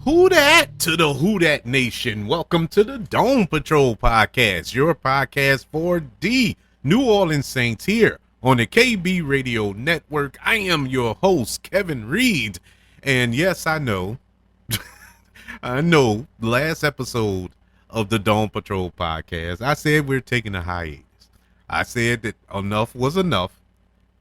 Who dat to the Who Dat Nation? Welcome to the Dome Patrol podcast, your podcast for the New Orleans Saints here on the KB Radio Network. I am your host, Kevin Reed. And yes, I know, last episode of the Dome Patrol podcast, I said we're taking a hiatus. I said that enough was enough,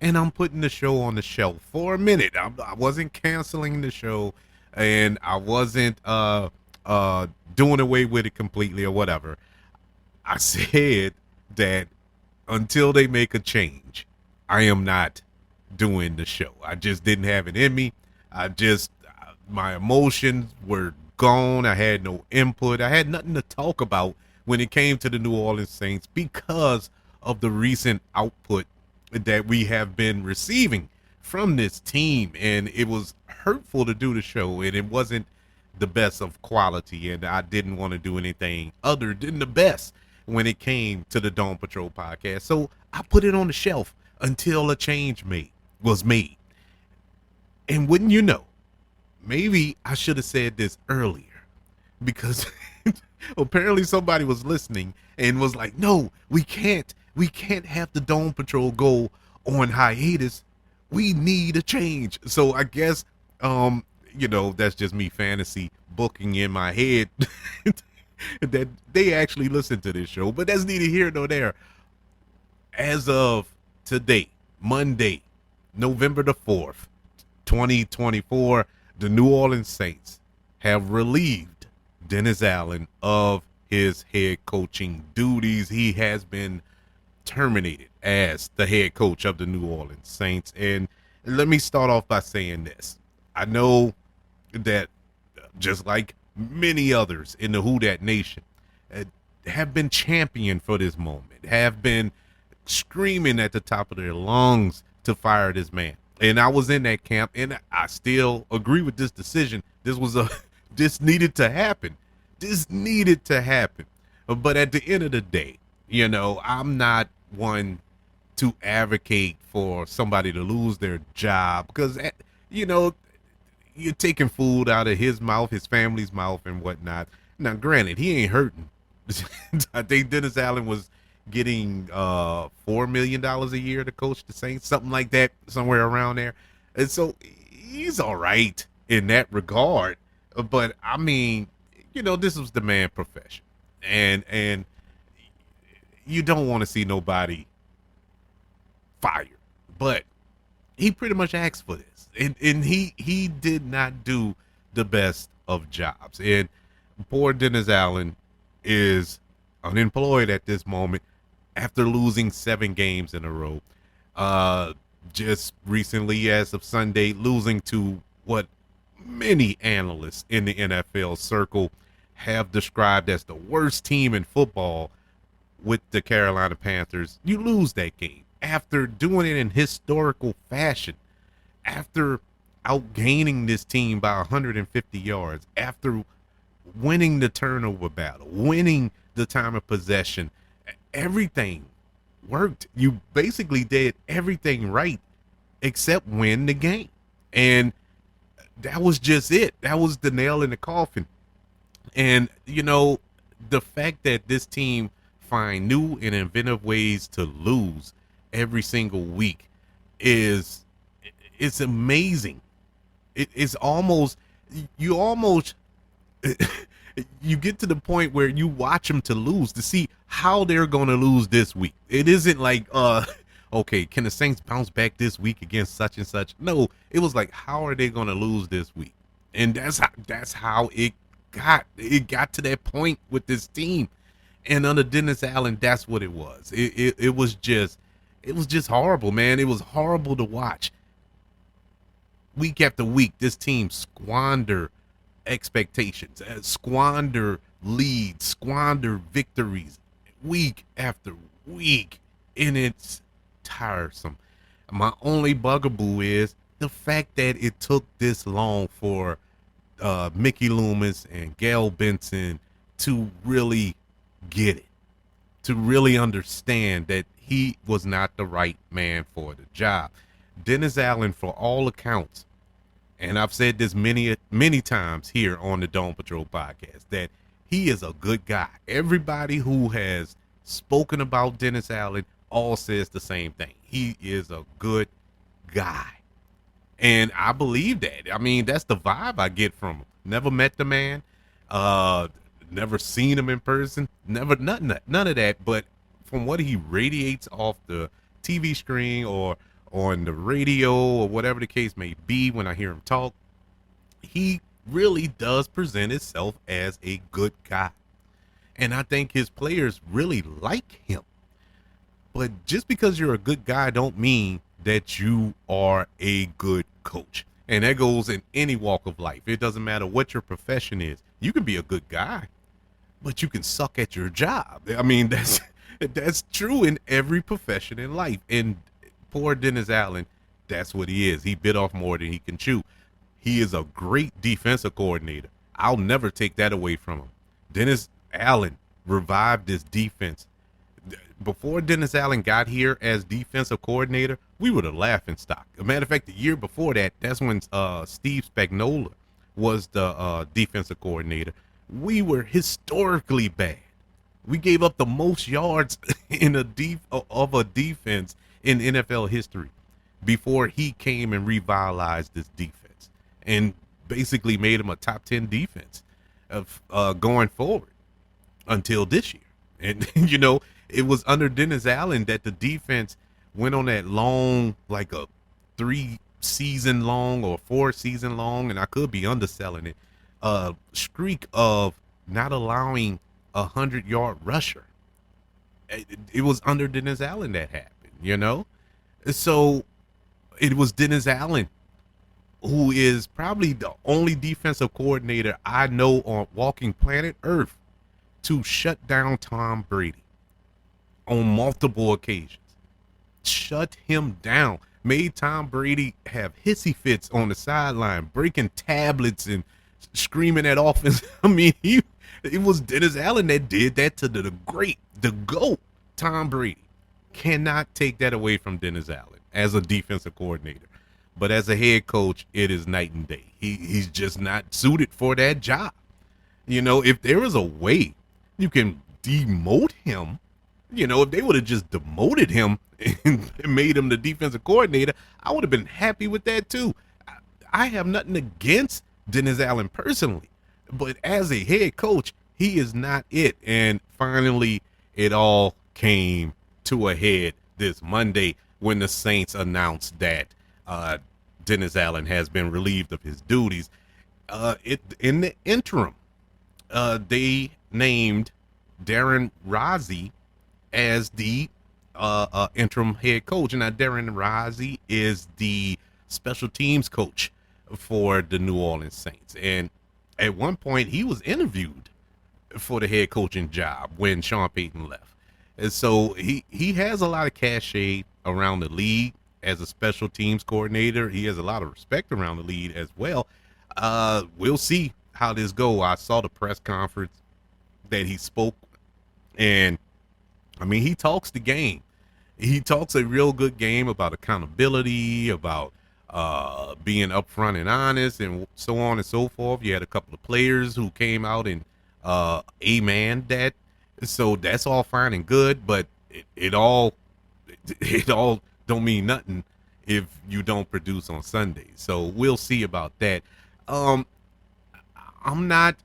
and I'm putting the show on the shelf for a minute. I wasn't canceling the show, and I wasn't doing away with it completely or whatever. I said that until they make a change, I am not doing the show. I just didn't have it in me. My emotions were gone. I had no input. I had nothing to talk about when it came to the New Orleans Saints because of the recent output that we have been receiving from this team, and it was hurtful to do the show, and it wasn't the best of quality, and I didn't want to do anything other than the best when it came to the Dome Patrol podcast. So I put it on the shelf until a change was made. And wouldn't you know, maybe I should have said this earlier, because apparently somebody was listening and was like, no, we can't have the Dome Patrol go on hiatus. We need a change. So I guess, that's just me fantasy booking in my head that they actually listen to this show, but that's neither here nor there. As of today, Monday, November the 4th, 2024, the New Orleans Saints have relieved Dennis Allen of his head coaching duties. He has been terminated as the head coach of the New Orleans Saints. And let me start off by saying this. I know that just like many others in the Who Dat Nation have been championed for this moment, have been screaming at the top of their lungs to fire this man. And I was in that camp, and I still agree with this decision. This needed to happen. This needed to happen. But at the end of the day, I'm not one to advocate for somebody to lose their job, because you're taking food out of his mouth, his family's mouth, and whatnot. Now, granted, he ain't hurting. I think Dennis Allen was getting $4 million a year to coach the Saints, something like that, somewhere around there. And so he's all right in that regard. But I mean, this was the man's profession, and you don't want to see nobody fired, but he pretty much asked for this, and he did not do the best of jobs. And poor Dennis Allen is unemployed at this moment after losing 7 games in a row. Just recently, as of Sunday, losing to what many analysts in the NFL circle have described as the worst team in football, with the Carolina Panthers. You lose that game after doing it in historical fashion, after outgaining this team by 150 yards, after winning the turnover battle, winning the time of possession. Everything worked. You basically did everything right except win the game. And that was just it. That was the nail in the coffin. And, the fact that this team find new and inventive ways to lose every single week it's amazing. It's almost you get to the point where you watch them to lose to see how they're going to lose this week. It isn't like okay, can the Saints bounce back this week against such and such? No, it was like, how are they going to lose this week? And that's how it got to that point with this team. And under Dennis Allen, that's what it was. It was just horrible, man. It was horrible to watch. Week after week, this team squander expectations, squander leads, squander victories, week after week, and it's tiresome. My only bugaboo is the fact that it took this long for Mickey Loomis and Gail Benson to really get it, to really understand that he was not the right man for the job. Dennis Allen, for all accounts, and I've said this many times here on the Dome Patrol podcast, that he is a good guy. Everybody who has spoken about Dennis Allen all says the same thing. He is a good guy. And I believe that. I mean, that's the vibe I get from him. Never met the man, uh, never seen him in person, never none of that. But from what he radiates off the TV screen or on the radio or whatever the case may be, when I hear him talk, he really does present himself as a good guy. And I think his players really like him. But just because you're a good guy don't mean that you are a good coach. And that goes in any walk of life. It doesn't matter what your profession is. You can be a good guy, but you can suck at your job. I mean, that's true in every profession in life. And poor Dennis Allen, that's what he is. He bit off more than he can chew. He is a great defensive coordinator. I'll never take that away from him. Dennis Allen revived this defense. Before Dennis Allen got here as defensive coordinator, we were the laughing stock. As a matter of fact, the year before that, that's when Steve Spagnuolo was the defensive coordinator. We were historically bad. We gave up the most yards in of a defense in NFL history before he came and revitalized this defense and basically made him a top 10 defense of going forward until this year. And, it was under Dennis Allen that the defense went on that long, like a 3-season long or 4-season long, and I could be underselling it, streak of not allowing 100-yard rusher. It was under Dennis Allen that happened, So it was Dennis Allen who is probably the only defensive coordinator I know on walking planet Earth to shut down Tom Brady on multiple occasions. Shut him down. Made Tom Brady have hissy fits on the sideline, breaking tablets and screaming at offense. I mean, it was Dennis Allen that did that to the GOAT, Tom Brady. Cannot take that away from Dennis Allen as a defensive coordinator. But as a head coach, it is night and day. He's just not suited for that job. If there was a way you can demote him, if they would have just demoted him and made him the defensive coordinator, I would have been happy with that too. I have nothing against Dennis Allen personally, but as a head coach, he is not it. And finally, it all came to a head this Monday when the Saints announced that Dennis Allen has been relieved of his duties. In the interim, they named Darren Rozzi as the interim head coach. And now Darren Rozzi is the special teams coach for the New Orleans Saints. And at one point, he was interviewed for the head coaching job when Sean Payton left. And so he has a lot of cachet around the league as a special teams coordinator. He has a lot of respect around the league as well. We'll see how this go. I saw the press conference that he spoke, and I mean, he talks the game. He talks a real good game about accountability, about being upfront and honest, and so on and so forth. You had a couple of players who came out and amen that. So that's all fine and good, but it all don't mean nothing if you don't produce on Sundays. So we'll see about that. I'm not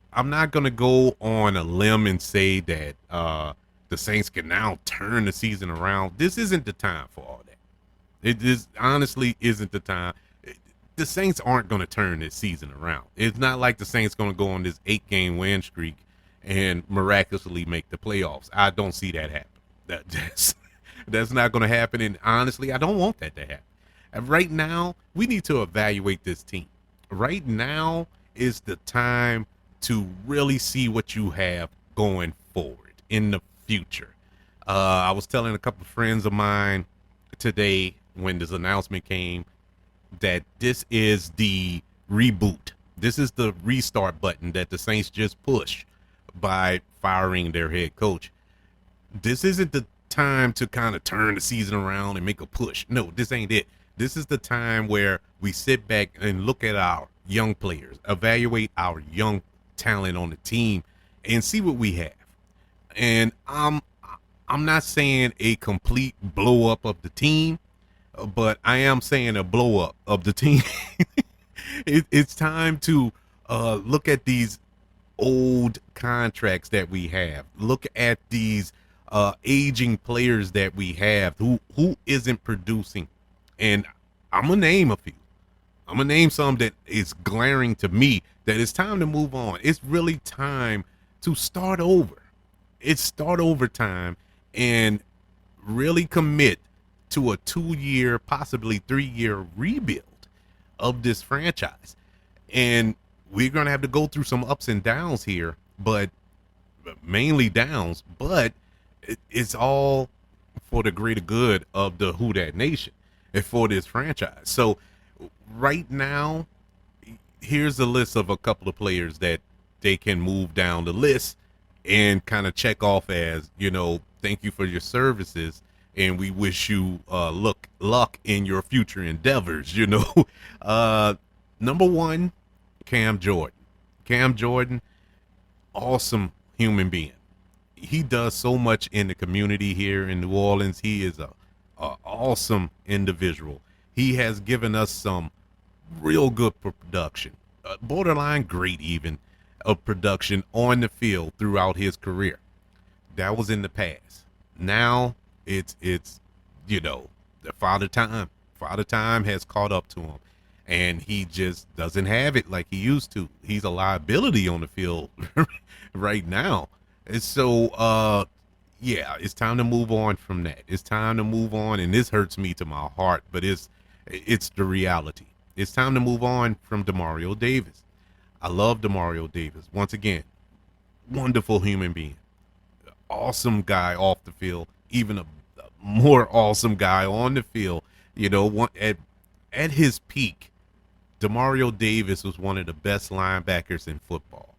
gonna go on a limb and say that the Saints can now turn the season around. This isn't the time for all that. It is honestly isn't the time. The Saints aren't going to turn this season around. It's not like the Saints going to go on this 8-game win streak and miraculously make the playoffs. I don't see that happen. That's not going to happen. And honestly, I don't want that to happen. And right now, we need to evaluate this team. Right now is the time to really see what you have going forward in the future. I was telling a couple of friends of mine today when this announcement came that this is the reboot. This is the restart button that the Saints just pushed by firing their head coach. This isn't the time to kind of turn the season around and make a push. No, this ain't it. This is the time where we sit back and look at our young players, evaluate our young talent on the team, and see what we have. And I'm not saying a complete blow up of the team, but I am saying a blow up of the team. It's time to look at these old contracts that we have. Look at these aging players that we have who isn't producing. And I'm gonna name a few. I'm gonna name some that is glaring to me that it's time to move on. It's really time to start over. It's start over time and really commit to a 2 year, possibly 3 year rebuild of this franchise. And we're going to have to go through some ups and downs here, but mainly downs, but it's all for the greater good of the Who Dat Nation and for this franchise. So right now, here's a list of a couple of players that they can move down the list and kind of check off as, thank you for your services and we wish you luck in your future endeavors. Number one, Cam Jordan. Cam Jordan, awesome human being. He does so much in the community here in New Orleans. He is a awesome individual. He has given us some real good production, borderline great even, of production on the field throughout his career. That was in the past. Now it's the father time. Father time has caught up to him, and he just doesn't have it like he used to. He's a liability on the field right now. And so yeah, it's time to move on from that. It's time to move on, and this hurts me to my heart, but it's the reality. It's time to move on from Demario Davis. I love Demario Davis. Once again, wonderful human being. Awesome guy off the field, even a more awesome guy on the field. At his peak, Demario Davis was one of the best linebackers in football.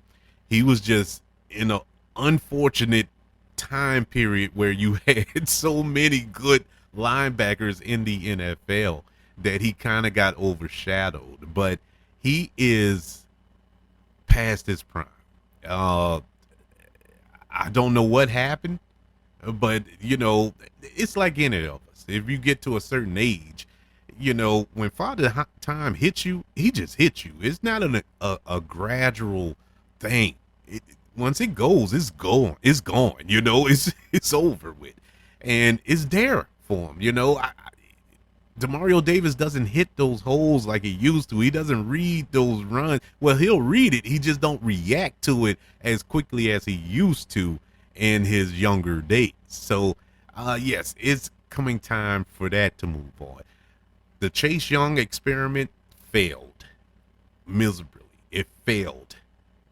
He was just in an unfortunate time period where you had so many good linebackers in the NFL that he kind of got overshadowed. But he is past his prime. I don't know what happened, but it's like any of us. If you get to a certain age, when father time hits you, he just hits you. It's not a gradual thing. Once it goes, it's gone. It's gone. It's over with, and it's there for him. Demario Davis doesn't hit those holes like he used to. He doesn't read those runs. Well, he'll read it. He just don't react to it as quickly as he used to in his younger days. So, yes, it's coming time for that to move on. The Chase Young experiment failed miserably. It failed.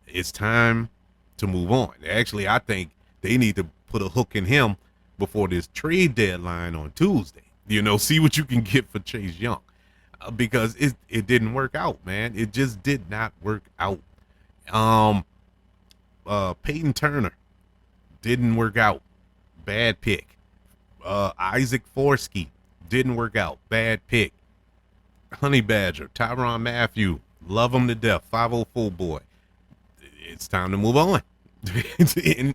It's time to move on. Actually, I think they need to put a hook in him before this trade deadline on Tuesday. See what you can get for Chase Young, because it didn't work out, man. It just did not work out. Peyton Turner didn't work out. Bad pick. Isaac Forsky didn't work out. Bad pick. Honey Badger, Tyrann Mathieu, love him to death. 504 boy. It's time to move on.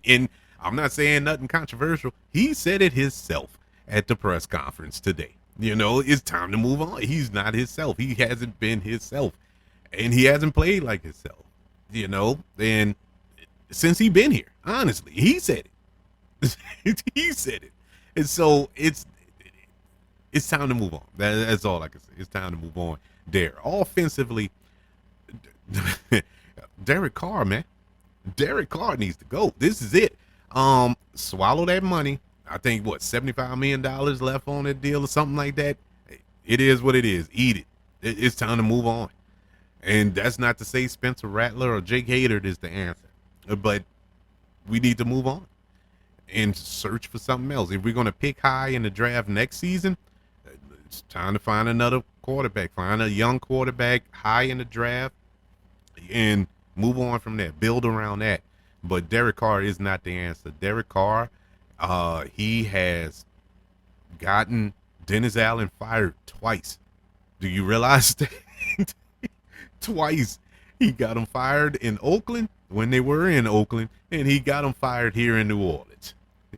and I'm not saying nothing controversial. He said it himself at the press conference today. It's time to move on. He's not himself. He hasn't been himself, and he hasn't played like himself. And since he been here, honestly, he said it. He said it, and so it's time to move on. That's all I can say. It's time to move on. There, offensively, Derek Carr, man. Derek Carr needs to go. This is it. Swallow that money. I think $75 million left on that deal or something like that. It is what it is. Eat it. It's time to move on. And that's not to say Spencer Rattler or Jake Hader is the answer, but we need to move on and search for something else. If we're going to pick high in the draft next season, it's time to find another quarterback. Find a young quarterback high in the draft and move on from there. Build around that. But Derek Carr is not the answer. Derek Carr, he has gotten Dennis Allen fired twice. Do you realize that? Twice. He got them fired in Oakland when they were in Oakland, and he got them fired here in New Orleans.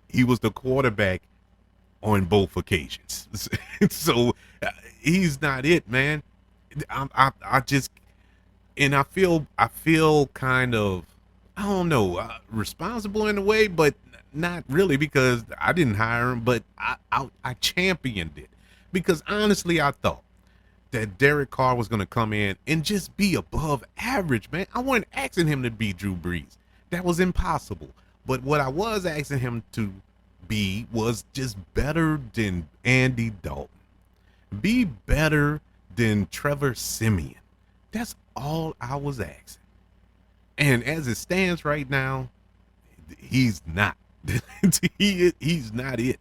He was the quarterback on both occasions. So he's not it, man. I just, and I feel kind of, I don't know, responsible in a way, but not really, because I didn't hire him, but I championed it because honestly I thought that Derek Carr was going to come in and just be above average, man. I wasn't asking him to be Drew Brees. That was impossible. But what I was asking him to be was just better than Andy Dalton. Be better than Trevor Siemian. That's all I was asking. And as it stands right now, he's not. He's not it.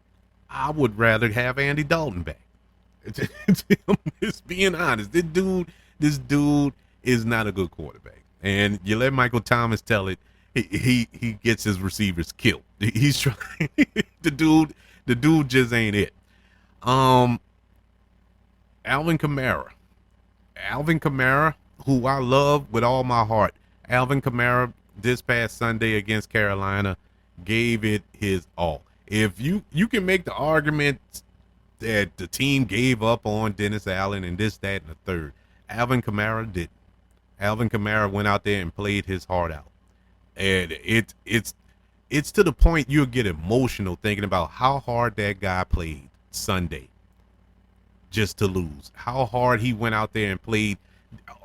I would rather have Andy Dalton back. I'm just being honest. This dude is not a good quarterback. And you let Michael Thomas tell it, he gets his receivers killed. He's trying the dude just ain't it. Um Alvin Kamara. Alvin Kamara, who I love with all my heart. Alvin Kamara this past Sunday against Carolina gave it his all. If you can make the argument that the team gave up on Dennis Allen and this, that, and the third, Alvin Kamara didn't. Alvin Kamara went out there and played his heart out. And it's to the point you'll get emotional thinking about how hard that guy played Sunday just to lose. How hard he went out there and played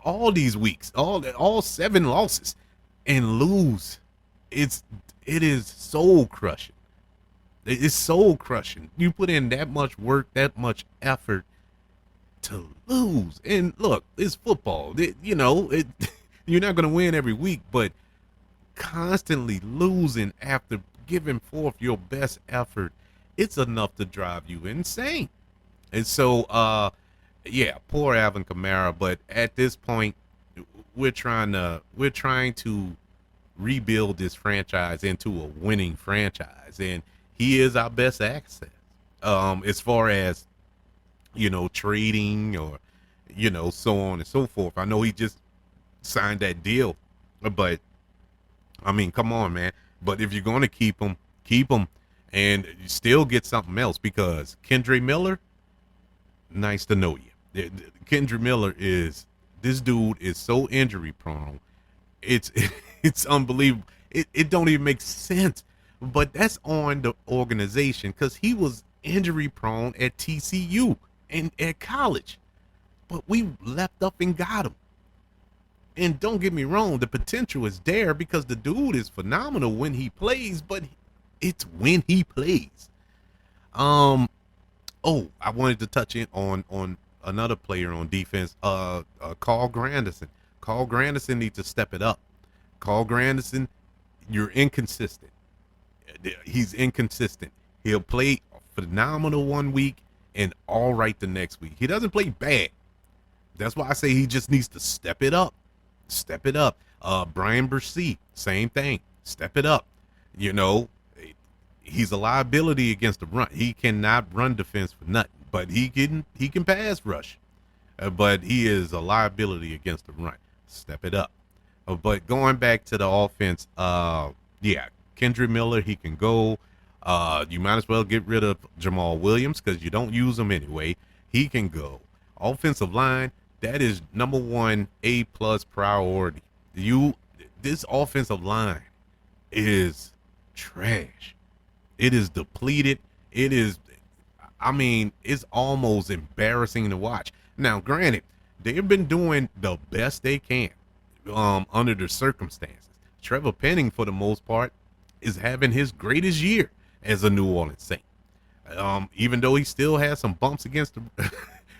all these weeks, all 7 losses, and lose. It is soul crushing. It's soul crushing. You put in that much work, that much effort to lose. And look, it's football. You're not going to win every week, but constantly losing after giving forth your best effort, it's enough to drive you insane. And so, yeah, poor Alvin Kamara. But at this point, we're trying to rebuild this franchise into a winning franchise, and he is our best asset. As far as trading or so on and so forth. I know he just signed that deal, but I mean, come on, man. But if you're going to keep him, and still get something else, because Kendre Miller, nice to know you. Kendre Miller this dude is so injury prone. It's it's unbelievable. It don't even make sense. But that's on the organization, because he was injury prone at TCU and at college. But we left up and got him. And don't get me wrong, the potential is there because the dude is phenomenal when he plays, but it's when he plays. Oh, I wanted to touch in on another player on defense, Carl Granderson. Carl Granderson needs to step it up. Carl Granderson, you're inconsistent. He's inconsistent. He'll play phenomenal one week and all right the next week. He doesn't play bad. That's why I say he just needs to step it up. Step it up. Brian Bursey, same thing. Step it up. He's a liability against the run. He cannot run defense for nothing, but he can pass rush. But he is a liability against the run. Step it up. But going back to the offense, yeah, Kendre Miller, he can go. You might as well get rid of Jamal Williams because you don't use him anyway. He can go. Offensive line, that is number one A+ priority. This offensive line is trash. It is depleted. It's almost embarrassing to watch. Now, granted, they've been doing the best they can under the circumstances. Trevor Penning, for the most part, is having his greatest year as a New Orleans Saint. Even though he still has some bumps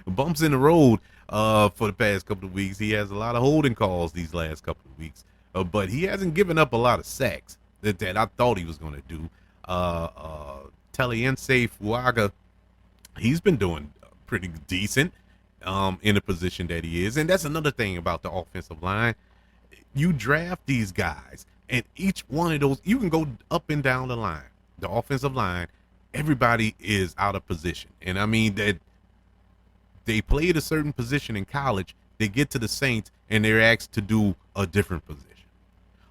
bumps in the road for the past couple of weeks. He has a lot of holding calls these last couple of weeks. But he hasn't given up a lot of sacks that I thought he was going to do. Taliense Fuaga, he's been doing pretty decent in the position that he is. And that's another thing about the offensive line. You draft these guys, and each one of those, you can go up and down the line. The offensive line, everybody is out of position. And I mean that they played a certain position in college. they get to the Saints and they're asked to do a different position.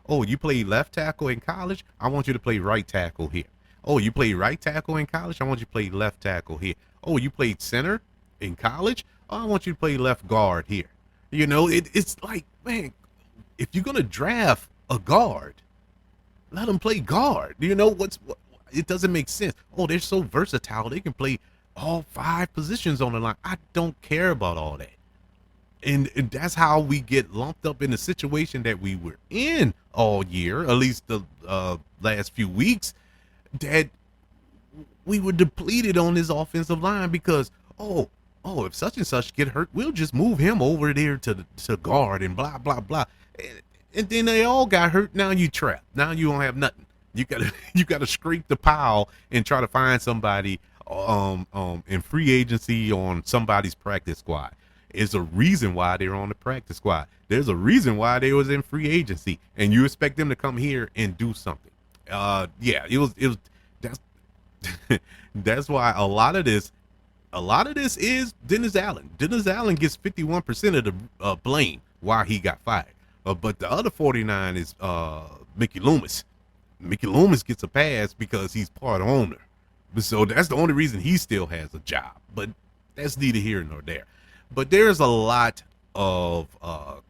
Oh, you played left tackle in college? I want you to play right tackle here. Oh, you played right tackle in college? I want you to play left tackle here. Oh, you played center in college? Oh, I want you to play left guard here. It's like, man, if you're gonna draft a guard, let them play guard. It doesn't make sense. Oh, they're so versatile. They can play all 5 positions on the line. I don't care about all that. And that's how we get lumped up in the situation that we were in all year, at least the last few weeks, that we were depleted on this offensive line because, if such and such get hurt, we'll just move him over there to guard and blah, blah, blah. And then they all got hurt. Now you trapped. Now you don't have nothing. You gotta scrape the pile and try to find somebody in free agency on somebody's practice squad. It's a reason why they're on the practice squad. There's a reason why they was in free agency, and you expect them to come here and do something. That's that's why a lot of this is Dennis Allen. Dennis Allen gets 51% of the blame why he got fired. But the other 49 is Mickey Loomis. Mickey Loomis gets a pass because he's part owner. So that's the only reason he still has a job. But that's neither here nor there. But there's a lot of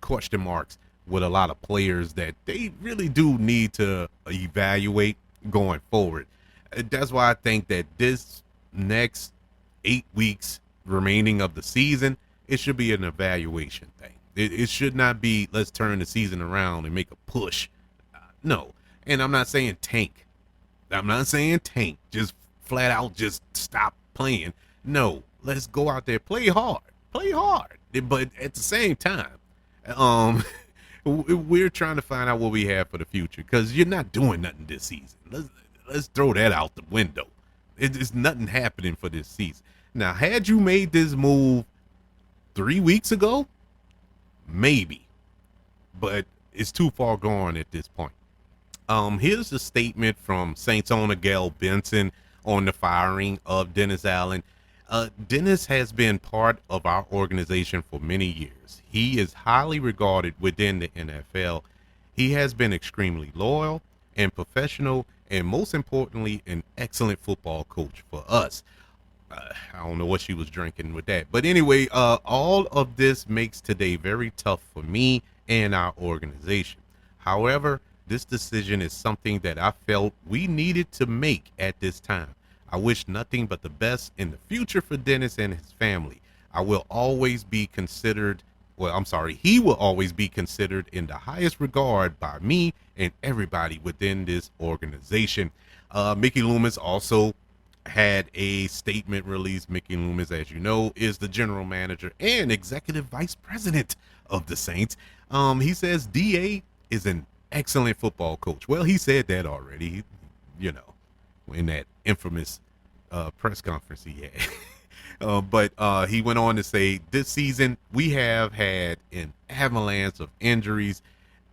question marks with a lot of players that they really do need to evaluate going forward. That's why I think that this next 8 weeks remaining of the season, it should be an evaluation thing. It should not be, let's turn the season around and make a push. No. And I'm not saying tank. Just flat out just stop playing. No. Let's go out there, play hard. But at the same time, we're trying to find out what we have for the future because you're not doing nothing this season. Let's throw that out the window. It's nothing happening for this season. Now, had you made this move 3 weeks ago, maybe, but it's too far gone at this point. Here's the statement from Saints owner Gail Benson on the firing of Dennis Allen. Dennis has been part of our organization for many years. He is highly regarded within the NFL. He has been extremely loyal and professional, and most importantly, an excellent football coach for us. I don't know what she was drinking with that. But anyway, all of this makes today very tough for me and our organization. However, this decision is something that I felt we needed to make at this time. I wish nothing but the best in the future for Dennis and his family. He will always be considered in the highest regard by me and everybody within this organization. Mickey Loomis also had a statement released. Mickey Loomis, as you know, is the general manager and executive vice president of the Saints. He says DA is an excellent football coach. Well, he said that already, in that infamous press conference he had. But he went on to say, this season we have had an avalanche of injuries,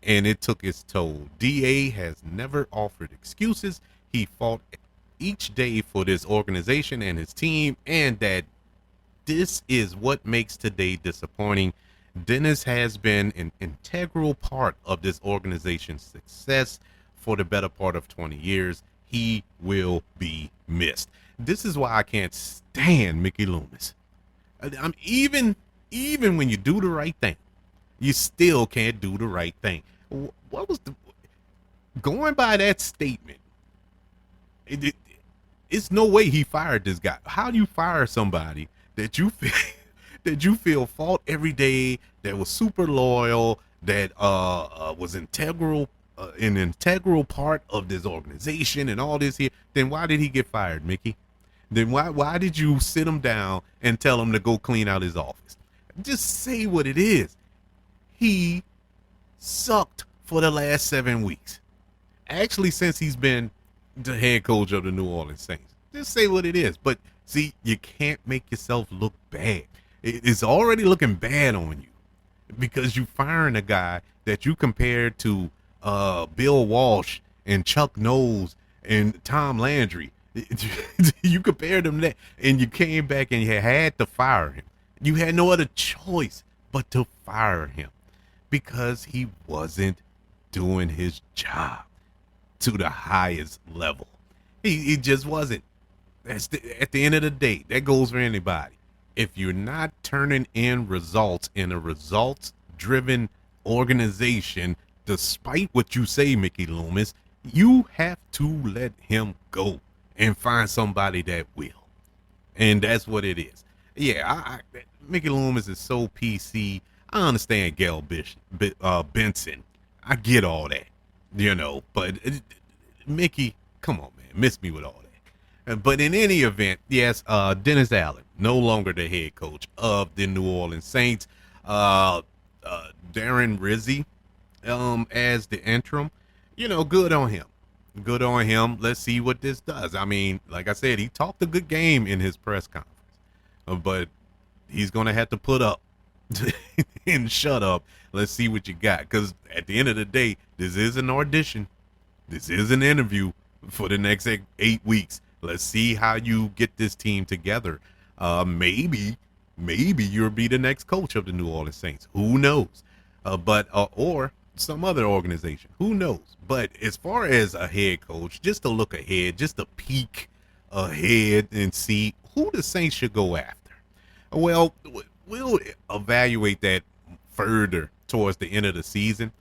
and it took its toll. DA has never offered excuses. He fought each day for this organization and his team, and that this is what makes today disappointing. Dennis has been an integral part of this organization's success for the better part of 20 years. He will be missed. This is why I can't stand Mickey Loomis. Even when you do the right thing, you still can't do the right thing. What was going by that statement? It's no way he fired this guy. How do you fire somebody that you feel fought every day, that was super loyal, that was an integral part of this organization and all this here? Then why did he get fired, Mickey? Then why did you sit him down and tell him to go clean out his office? Just say what it is. He sucked for the last 7 weeks. Actually, since he's been the head coach of the New Orleans Saints. Just say what it is. But see, you can't make yourself look bad. It's already looking bad on you because you firing a guy that you compared to Bill Walsh and Chuck Knowles and Tom Landry. You compared them to that, and you came back and you had to fire him. You had no other choice but to fire him because he wasn't doing his job to the highest level. He just wasn't. At the end of the day, that goes for anybody. If you're not turning in results in a results driven organization, despite what you say, Mickey Loomis, you have to let him go and find somebody that will. And that's what it is. Yeah, Mickey Loomis is so PC. I understand Gail Benson. I get all that, but Mickey, come on, man, miss me with all that. But in any event, yes, Dennis Allen, no longer the head coach of the New Orleans Saints. Uh, Darren Rizzi, as the interim, good on him. Good on him. Let's see what this does. I mean, like I said, he talked a good game in his press conference, but he's gonna have to put up and shut up. Let's see what you got, because at the end of the day, this is an audition. This is an interview for the next 8 weeks. Let's see how you get this team together. Maybe you'll be the next coach of the New Orleans Saints. Who knows? But or some other organization. Who knows? But as far as a head coach, just to look ahead, just to peek ahead and see who the Saints should go after. Well, we'll evaluate that further towards the end of the season.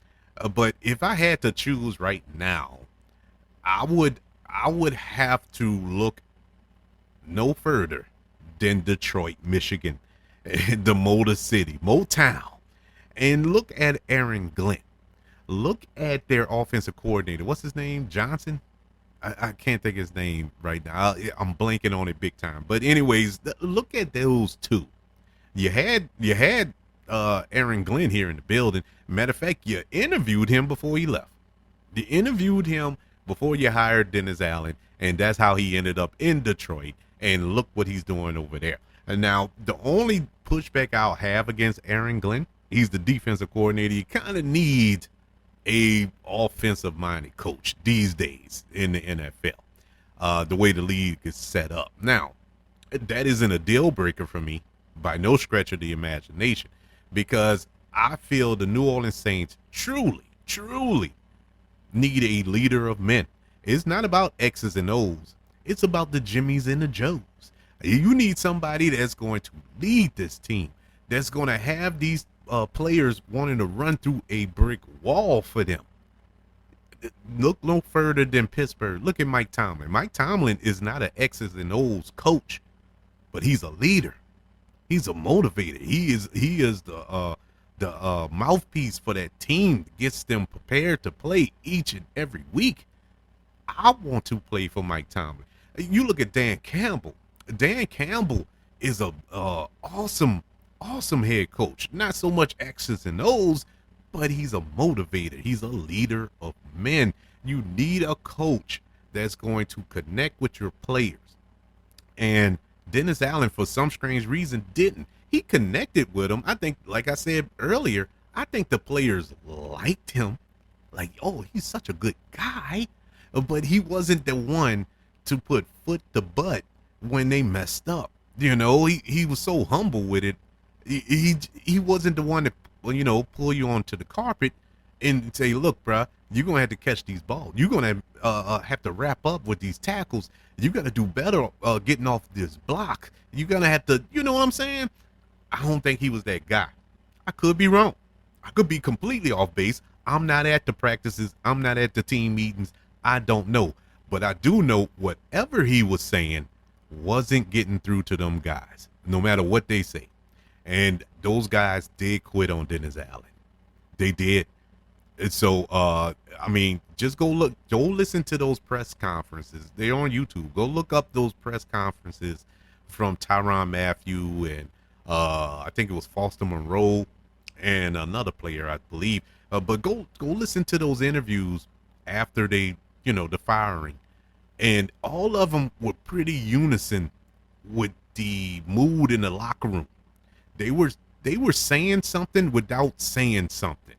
But if I had to choose right now, I would have to look no further than Detroit, Michigan, the Motor City, Motown, and look at Aaron Glenn. Look at their offensive coordinator. What's his name? Johnson? I can't think of his name right now. I'm blanking on it big time. But anyways, look at those two. You had Aaron Glenn here in the building. Matter of fact, you interviewed him before he left. You interviewed him before you hired Dennis Allen, and that's how he ended up in Detroit. And look what he's doing over there. And now the only pushback I'll have against Aaron Glenn, he's the defensive coordinator. You kind of need a offensive minded coach these days in the NFL. The way the league is set up now, that isn't a deal breaker for me by no stretch of the imagination, because I feel the New Orleans Saints truly need a leader of men. It's not about X's and O's. It's about the Jimmies and the Joes. You need somebody that's going to lead this team, that's going to have these players wanting to run through a brick wall for them. Look no further than Pittsburgh. Look at Mike Tomlin. Mike Tomlin is not an X's and O's coach, but he's a leader. He's a motivator. He is the mouthpiece for that team that gets them prepared to play each and every week. I want to play for Mike Tomlin. You look at Dan Campbell. Dan Campbell is a awesome head coach. Not so much X's and O's, but he's a motivator. He's a leader of men. You need a coach that's going to connect with your players. And Dennis Allen, for some strange reason, didn't. He connected with them. I think, like I said earlier, I think the players liked him. Like, oh, he's such a good guy. But he wasn't the one to put foot to butt when they messed up. He was so humble with it. He wasn't the one to, pull you onto the carpet and say, look, bruh, you're going to have to catch these balls. You're going to have to wrap up with these tackles. You got to do better getting off this block. You're going to have to, you know what I'm saying? I don't think he was that guy. I could be wrong. I could be completely off base. I'm not at the practices. I'm not at the team meetings. I don't know. But I do know whatever he was saying wasn't getting through to them guys, no matter what they say. And those guys did quit on Dennis Allen. They did. And so, just go listen to those press conferences. They're on YouTube. Go look up those press conferences from Tyrann Mathieu and I think it was Foster Monroe and another player, I believe. But go listen to those interviews after they, the firing. And all of them were pretty unison with the mood in the locker room. They were saying something without saying something.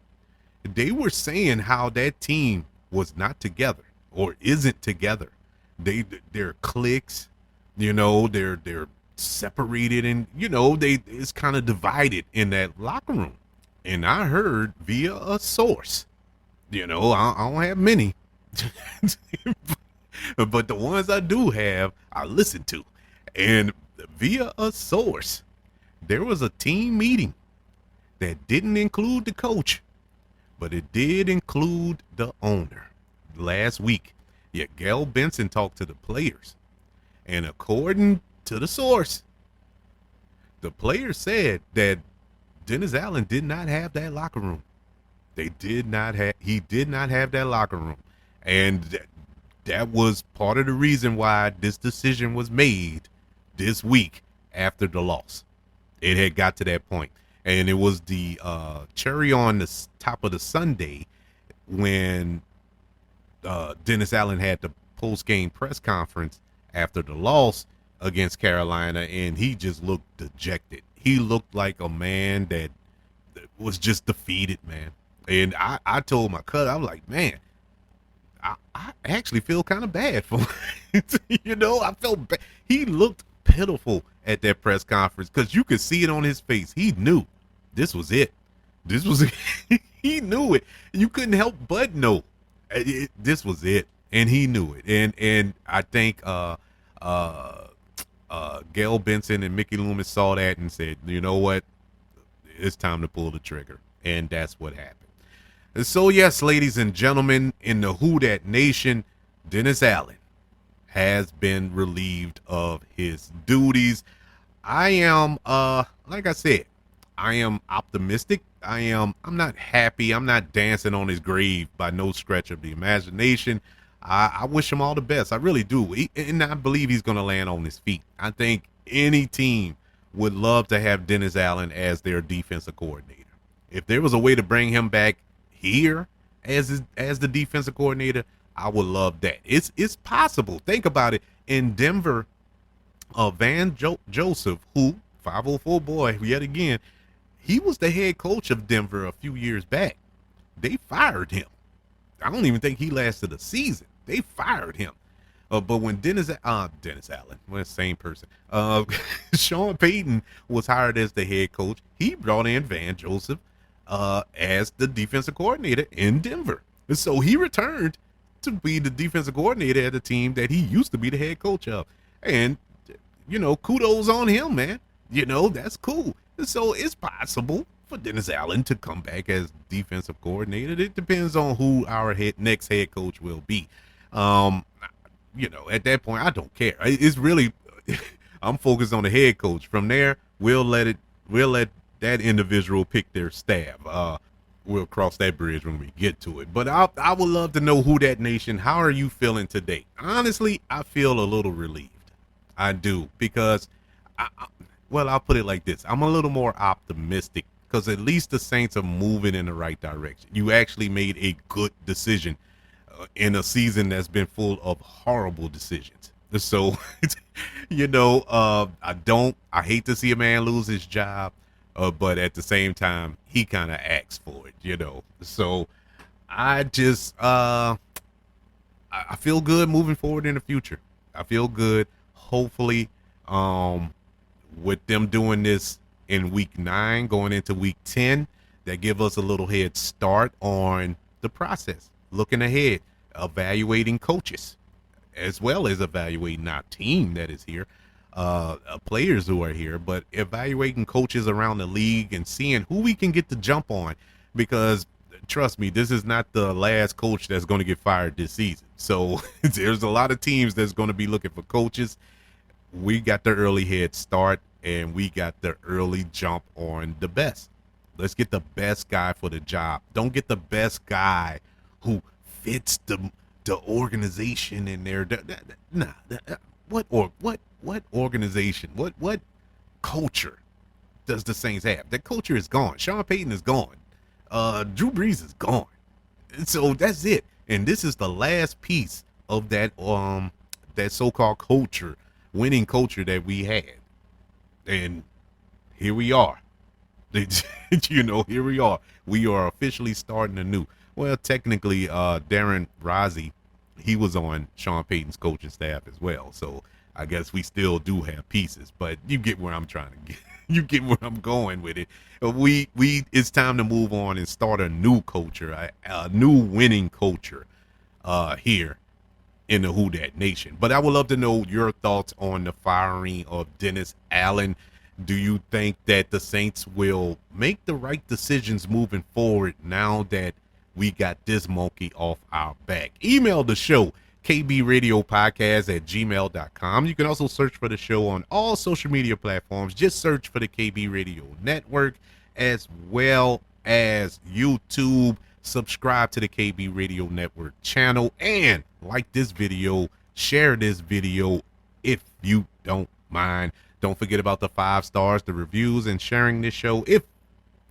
They were saying how that team was not together or isn't together. Their cliques, their separated, and it's kind of divided in that locker room. And I heard via a source, I don't have many, but the ones I do have, I listen to. And via a source, there was a team meeting that didn't include the coach, but it did include the owner last week. Yeah, Gail Benson talked to the players. And according to the source, the players said that Dennis Allen did not have that locker room. He did not have that locker room. And that was part of the reason why this decision was made this week after the loss. It had got to that point. And it was the cherry on the top of the Sunday when Dennis Allen had the post-game press conference after the loss against Carolina, and he just looked dejected. He looked like a man that was just defeated, man. And I told my cousin, I was like, man, I actually feel kind of bad for him. I felt bad. He looked pitiful at that press conference because you could see it on his face. He knew this was it. This was it. He knew it. You couldn't help but know this was it, and he knew it. And I think Gail Benson and Mickey Loomis saw that and said, you know what, it's time to pull the trigger, and that's what happened. And so, yes, ladies and gentlemen, in the Who Dat Nation, Dennis Allen has been relieved of his duties. I am, like I said, I am optimistic. I'm not happy. I'm not dancing on his grave by no stretch of the imagination. I wish him all the best. I really do. And I believe he's going to land on his feet. I think any team would love to have Dennis Allen as their defensive coordinator. If there was a way to bring him back here as the defensive coordinator, I would love that. It's possible. Think about it. In Denver, Van Joseph, who 504 boy yet again, he was the head coach of Denver a few years back. They fired him. I don't even think he lasted a season. They fired him. But when Dennis Allen, well, same person. Sean Payton was hired as the head coach. He brought in Van Joseph as the defensive coordinator in Denver. And so he returned to be the defensive coordinator at a team that he used to be the head coach of. And, kudos on him, man. That's cool. And so it's possible for Dennis Allen to come back as defensive coordinator. It depends on who our next head coach will be. At that point, I don't care. It's really, I'm focused on the head coach. From there, we'll let that individual pick their staff. We'll cross that bridge when we get to it. But I would love to know, Who Dat Nation, how are you feeling today? Honestly, I feel a little relieved. I do, because I'll put it like this. I'm a little more optimistic because at least the Saints are moving in the right direction. You actually made a good decision in a season that's been full of horrible decisions. So, I hate to see a man lose his job, but at the same time, he kind of asked for it, So I just, I feel good moving forward in the future. I feel good. Hopefully, with them doing this in week 9, going into week 10, that give us a little head start on the process, looking ahead, evaluating coaches, as well as evaluating our team that is here, players who are here, but evaluating coaches around the league and seeing who we can get the jump on, because trust me, this is not the last coach that's going to get fired this season. So there's a lot of teams that's going to be looking for coaches. We got the early head start, and we got the early jump on the best. Let's get the best guy for the job. Don't get the best guy who fits the organization in there. What organization? What culture does the Saints have? That culture is gone. Sean Payton is gone. Drew Brees is gone. And so that's it. And this is the last piece of that that so-called culture, winning culture that we had. And here we are. Here we are. We are officially starting anew. Well, technically, Darren Rozzi, he was on Sean Payton's coaching staff as well. So I guess we still do have pieces, but you get where I'm trying to get. You get where I'm going with it. It's time to move on and start a new culture, a new winning culture here in the Who Dat Nation. But I would love to know your thoughts on the firing of Dennis Allen. Do you think that the Saints will make the right decisions moving forward now that we got this monkey off our back? Email the show, kbradiopodcast@gmail.com. You can also search for the show on all social media platforms. Just search for the KB Radio Network, as well as YouTube. Subscribe to the KB Radio Network channel and like this video, share this video if you don't mind. Don't forget about the 5 stars, the reviews, and sharing this show if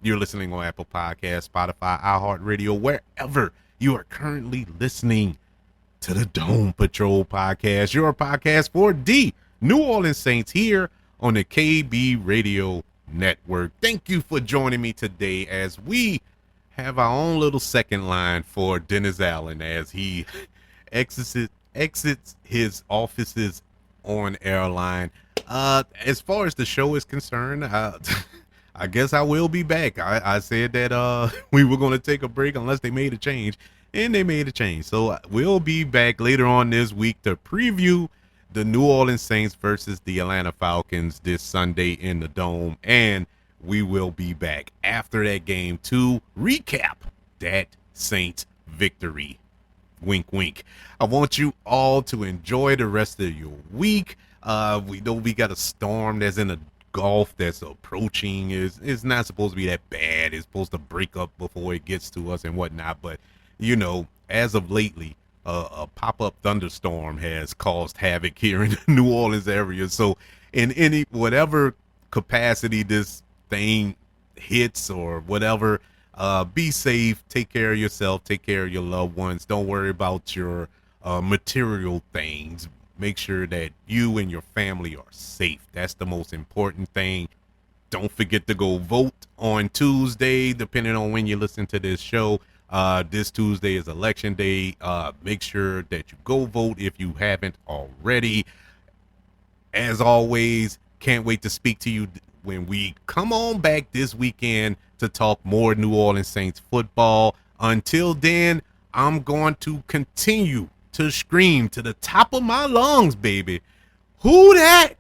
you're listening on Apple Podcasts, Spotify, iHeartRadio, wherever you are currently listening to the Dome Patrol podcast, your podcast for the New Orleans Saints here on the KB Radio Network. Thank you for joining me today as we have our own little second line for Dennis Allen as he exits his offices on airline. As far as the show is concerned, I guess I will be back. I said that we were going to take a break unless they made a change, and they made a change. So we'll be back later on this week to preview the New Orleans Saints versus the Atlanta Falcons this Sunday in the Dome, and we will be back after that game to recap that Saints victory. Wink, wink. I want you all to enjoy the rest of your week. We know we got a storm that's in the Gulf that's approaching. It's not supposed to be that bad. It's supposed to break up before it gets to us and whatnot. But, you know, as of lately, a pop-up thunderstorm has caused havoc here in the New Orleans area. So in any whatever capacity this thing hits or whatever, be safe, take care of yourself, take care of your loved ones. Don't worry about your material things. Make sure that you and your family are safe. That's the most important thing. Don't forget to go vote on Tuesday, depending on when you listen to this show. This Tuesday is election day. Make sure that you go vote if you haven't already. As always, can't wait to speak to you when we come on back this weekend to talk more New Orleans Saints football. Until then, I'm going to continue to scream to the top of my lungs, baby. Who dat?